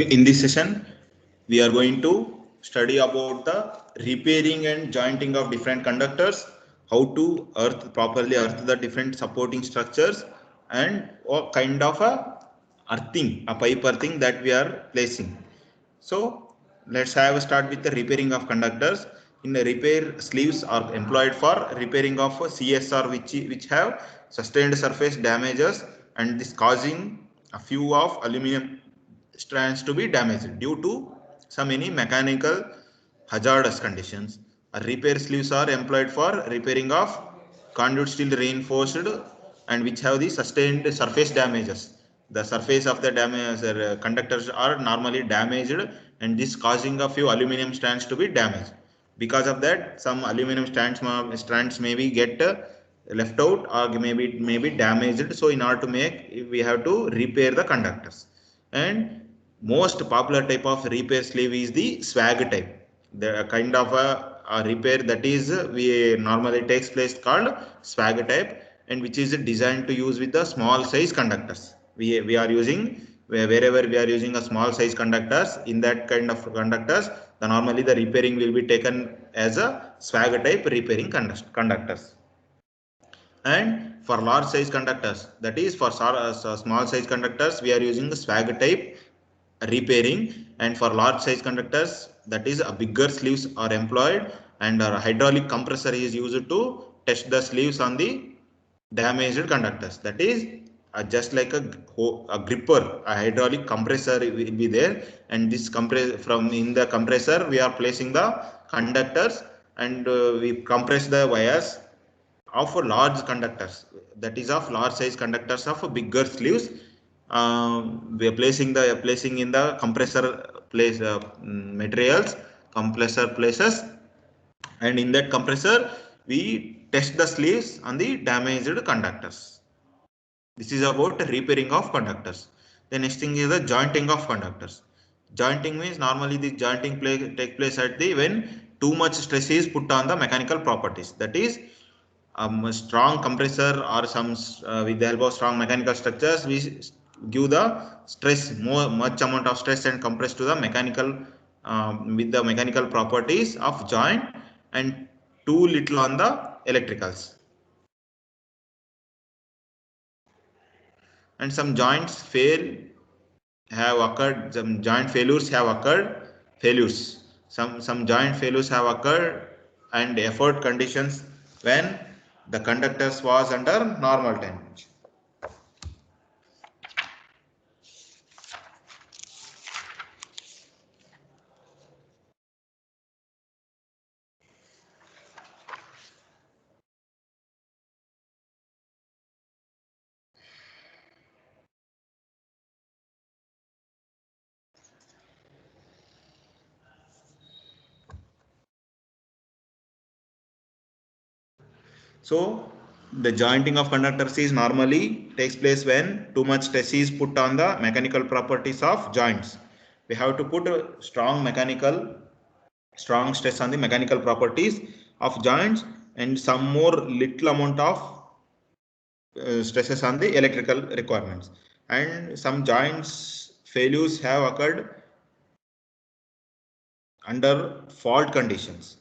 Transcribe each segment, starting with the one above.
In this session, we are going to study about the repairing and jointing of different conductors, how to properly earth the different supporting structures, and what kind of a pipe earthing that we are placing. So let's have a start with the repairing of conductors. In the repair, sleeves are employed for repairing of CSR which have sustained surface damages, and this causing a few of aluminum strands to be damaged due to some any mechanical hazardous conditions. Repair sleeves are employed for repairing of conduit steel reinforced and which have the sustained surface damages. The surface of the conductors are normally damaged, and this causing a few aluminum strands to be damaged. Because of that, some aluminum strands may be get left out or maybe damaged. So in order to make, we have to repair the conductors. And most popular type of repair sleeve is the swag type. The kind of a repair that is we normally takes place called swag type, and which is designed to use with the small size conductors. We are using wherever we are using a small size conductors, in that kind of conductors, the normally the repairing will be taken as a swag type repairing conductors. And for large size conductors, that is for small size conductors, we are using the swag type repairing, and for large size conductors, that is a bigger sleeves are employed, and a hydraulic compressor is used to test the sleeves on the damaged conductors. That is just like a gripper, a hydraulic compressor will be there, and this from in the compressor we are placing the conductors, and we compress the wires of large conductors, that is of large size conductors of bigger sleeves. We are placing in the compressor place materials, compressor places, and in that compressor we test the sleeves on the damaged conductors. This is about repairing of conductors. The next thing is the jointing of conductors. Jointing means normally the jointing take place at the when too much stress is put on the mechanical properties. That is a strong compressor or some with the help of strong mechanical structures, we give the stress much amount of stress and compress to the mechanical with the mechanical properties of joint, and too little on the electricals. And some joints have occurred, some joint failures have occurred, some joint failures have occurred and effort conditions when the conductors was under normal temperature. So the jointing of conductors is normally takes place when too much stress is put on the mechanical properties of joints. We have to put a strong stress on the mechanical properties of joints, and some more little amount of stresses on the electrical requirements. And some joints failures have occurred under fault conditions.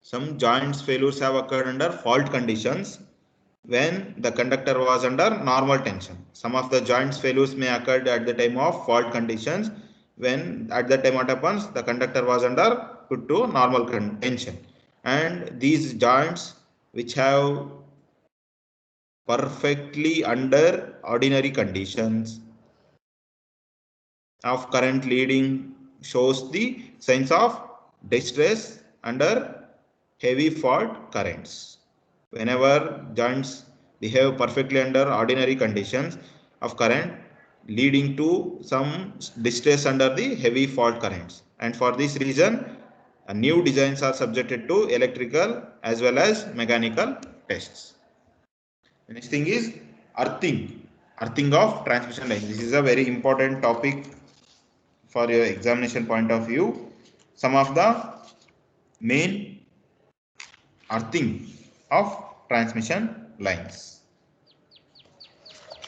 Some joints failures have occurred under fault conditions when the conductor was under normal tension. Some of the joints failures may occur at the time of fault conditions, when at that time what happens, the conductor was under put to normal tension. And these joints which have perfectly under ordinary conditions of current leading shows the signs of distress under heavy fault currents. Whenever joints behave perfectly under ordinary conditions of current, leading to some distress under the heavy fault currents, and for this reason new designs are subjected to electrical as well as mechanical tests. The next thing is earthing of transmission line. This is a very important topic for your examination point of view. Some of the main earthing of transmission lines.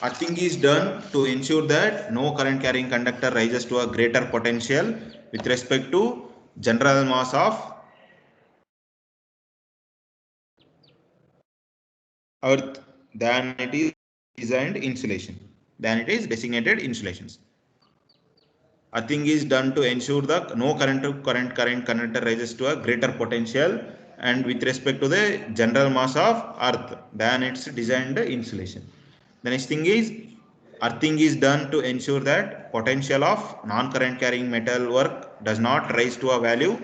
Earthing is done to ensure that no current carrying conductor rises to a greater potential with respect to general mass of Earth than it is designed insulation, than it is designated insulations. Earthing is done to ensure that no current conductor rises to a greater potential and with respect to the general mass of Earth than its designed insulation. The next thing is earthing is done to ensure that potential of non-current carrying metal work does not rise to a value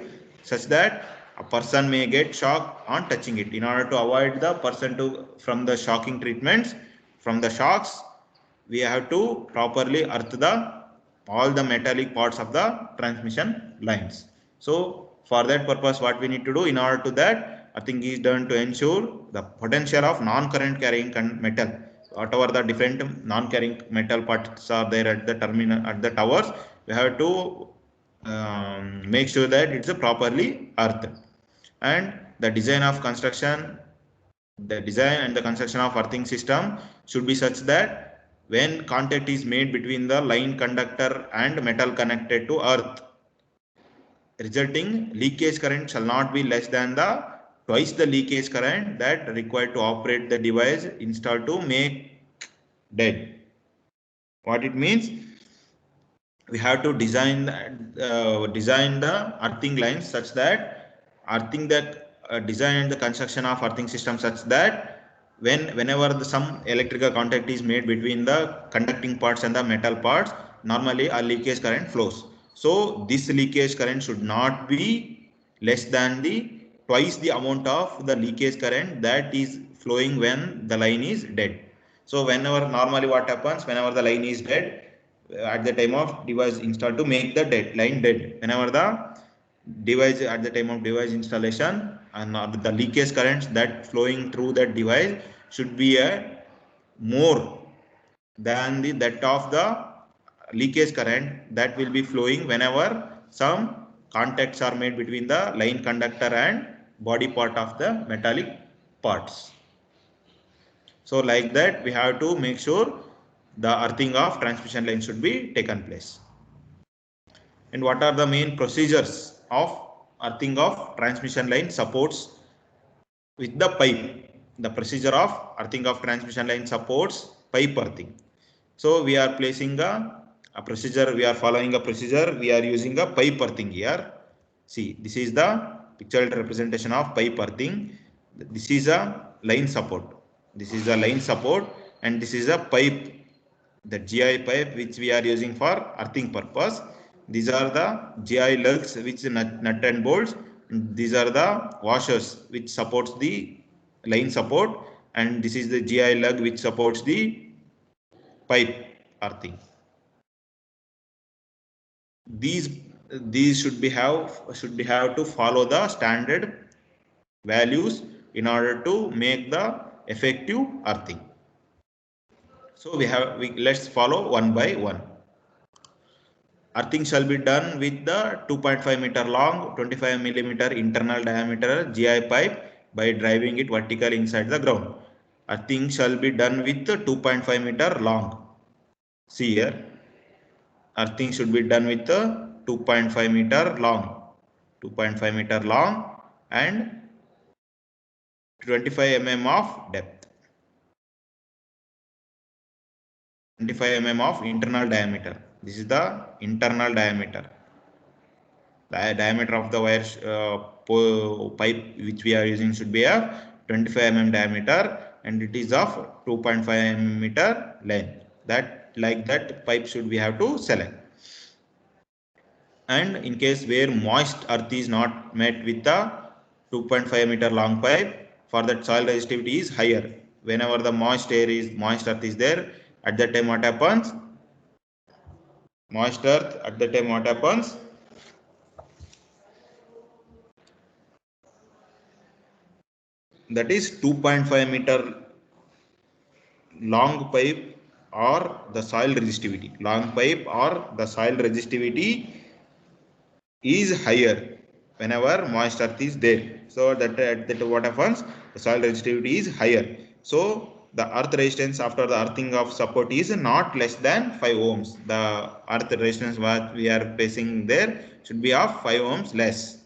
such that a person may get shock on touching it. In order to avoid the person from the shocking treatments, from the shocks, we have to properly earth all the metallic parts of the transmission lines. So for that purpose, what we need to do in order to that, earthing is done to ensure the potential of non-current carrying metal, whatever the different non-carrying metal parts are there at the terminal, at the towers, we have to make sure that it's properly earthed. And the design of construction, the design and the construction of earthing system should be such that when contact is made between the line conductor and metal connected to earth, resulting leakage current shall not be less than the twice the leakage current that required to operate the device installed to make dead. What it means, we have to design the earthing lines such that earthing that design and the construction of earthing system such that whenever some electrical contact is made between the conducting parts and the metal parts, normally a leakage current flows. So this leakage current should not be less than the twice the amount of the leakage current that is flowing when the line is dead. So whenever normally what happens, whenever the line is dead, at the time of device installed to make the line dead, whenever the device at the time of device installation and the leakage currents that flowing through that device should be a more than that of the leakage current that will be flowing whenever some contacts are made between the line conductor and body part of the metallic parts. So like that, we have to make sure the earthing of transmission line should be taken place. And what are the main procedures of earthing of transmission line supports with the pipe? The procedure of earthing of transmission line supports pipe earthing. So we are placing a procedure, we are following a procedure, we are using a pipe earthing here. See, this is the pictorial representation of pipe earthing. This is a line support. This is a line support and this is a pipe, the GI pipe which we are using for earthing purpose. These are the GI lugs which nut and bolts. These are the washers which supports the line support and this is the GI lug which supports the pipe earthing. These should be have to follow the standard values in order to make the effective earthing. So let's follow one by one. Earthing shall be done with the 2.5 meter long, 25 millimeter internal diameter GI pipe by driving it vertically inside the ground. Earthing shall be done with the 2.5 meter long. See here, earthing should be done with the 2.5 meter long, 2.5 meter long and 25 mm of depth, 25 mm of internal diameter. This is the internal diameter. The diameter of the wire pipe which we are using should be a 25 mm diameter and it is of 2.5 mm length. That like that pipe should we have to select. And in case where moist earth is not met with the 2.5 meter long pipe, for that soil resistivity is higher. Whenever the moist earth is there, at that time what happens? Moist earth at that time what happens? That is 2.5 meter long pipe or the soil resistivity. Long pipe or the soil resistivity is higher whenever moist earth is there. So that what happens? The soil resistivity is higher. So the earth resistance after the earthing of support is not less than 5 ohms. The earth resistance what we are facing there should be of 5 ohms less.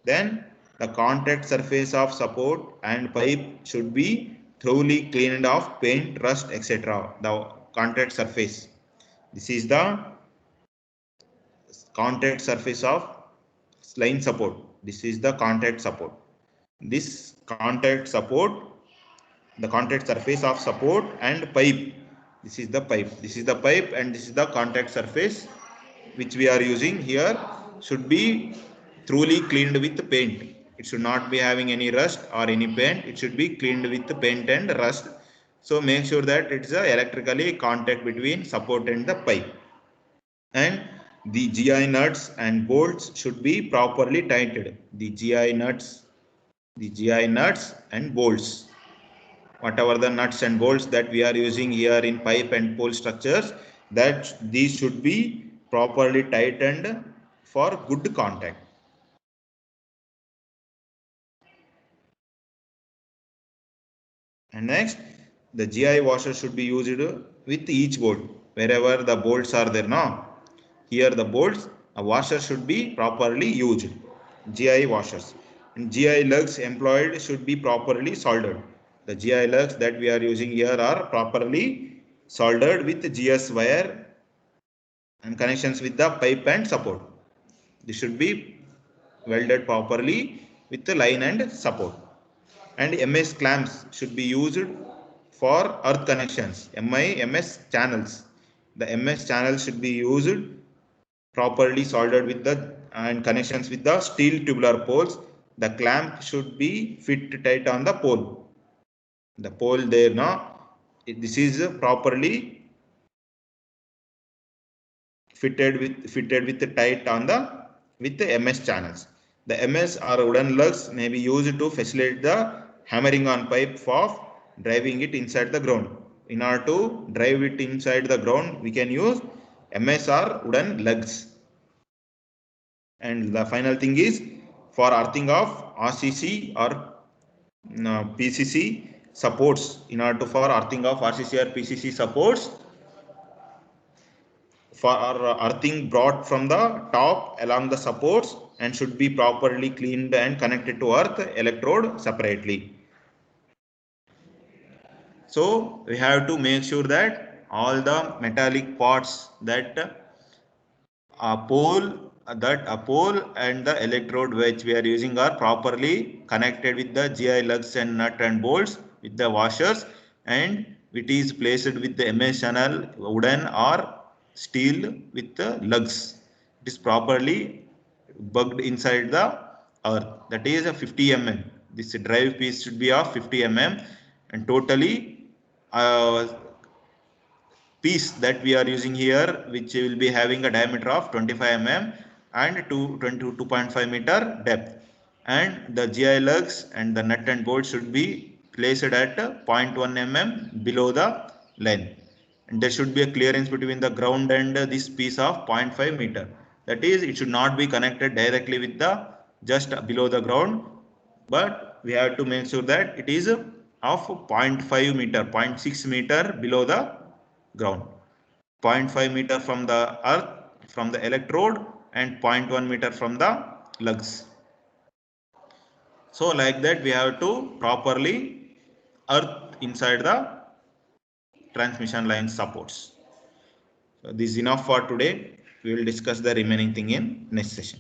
Then the contact surface of support and pipe should be thoroughly cleaned of paint, rust, etc. The contact surface. This is the contact surface of line support. This is the contact support. This contact support, the contact surface of support and pipe. This is the pipe. This is the pipe and this is the contact surface which we are using here should be thoroughly cleaned with paint. It should not be having any rust or any paint. It should be cleaned with paint and rust. So make sure that it's a electrically contact between support and the pipe. And the GI nuts and bolts should be properly tightened. The GI nuts and bolts, whatever the nuts and bolts that we are using here in pipe and pole structures, that these should be properly tightened for good contact. And next, the GI washer should be used with each bolt wherever the bolts are there now. Here the bolts, a washer should be properly used. GI washers. And GI lugs employed should be properly soldered. The GI lugs that we are using here are properly soldered with GS wire and connections with the pipe and support. This should be welded properly with the line and support. And MS clamps should be used for earth connections. MS channels. The MS channels should be used properly soldered with the and connections with the steel tubular poles. The clamp should be fit tight on the pole. The pole there now, this is properly fitted with the tight on with the MS channels. The MS or wooden lugs may be used to facilitate the hammering on pipe of driving it inside the ground. In order to drive it inside the ground, we can use MS or wooden lugs. And the final thing is for earthing of RCC or PCC supports. In order to for earthing of RCC or PCC supports, for earthing brought from the top along the supports and should be properly cleaned and connected to earth electrode separately. So we have to make sure that all the metallic parts that a pole and the electrode which we are using are properly connected with the GI lugs and nut and bolts with the washers, and it is placed with the MS channel wooden or steel with the lugs. It is properly bugged inside the earth. That is a 50 mm. This drive piece should be of 50 mm and totally piece that we are using here, which will be having a diameter of 25 mm and 2.5 meter depth, and the GI lugs and the nut and bolt should be placed at 0.1 mm below the line, and there should be a clearance between the ground and this piece of 0.5 meter. That is, it should not be connected directly with the just below the ground, but we have to make sure that it is of 0.5 meter, 0.6 meter below the ground, 0.5 meter from the earth, from the electrode, and 0.1 meter from the lugs. So like that we have to properly earth inside the transmission line supports. So this is enough for today. We will discuss the remaining thing in next session.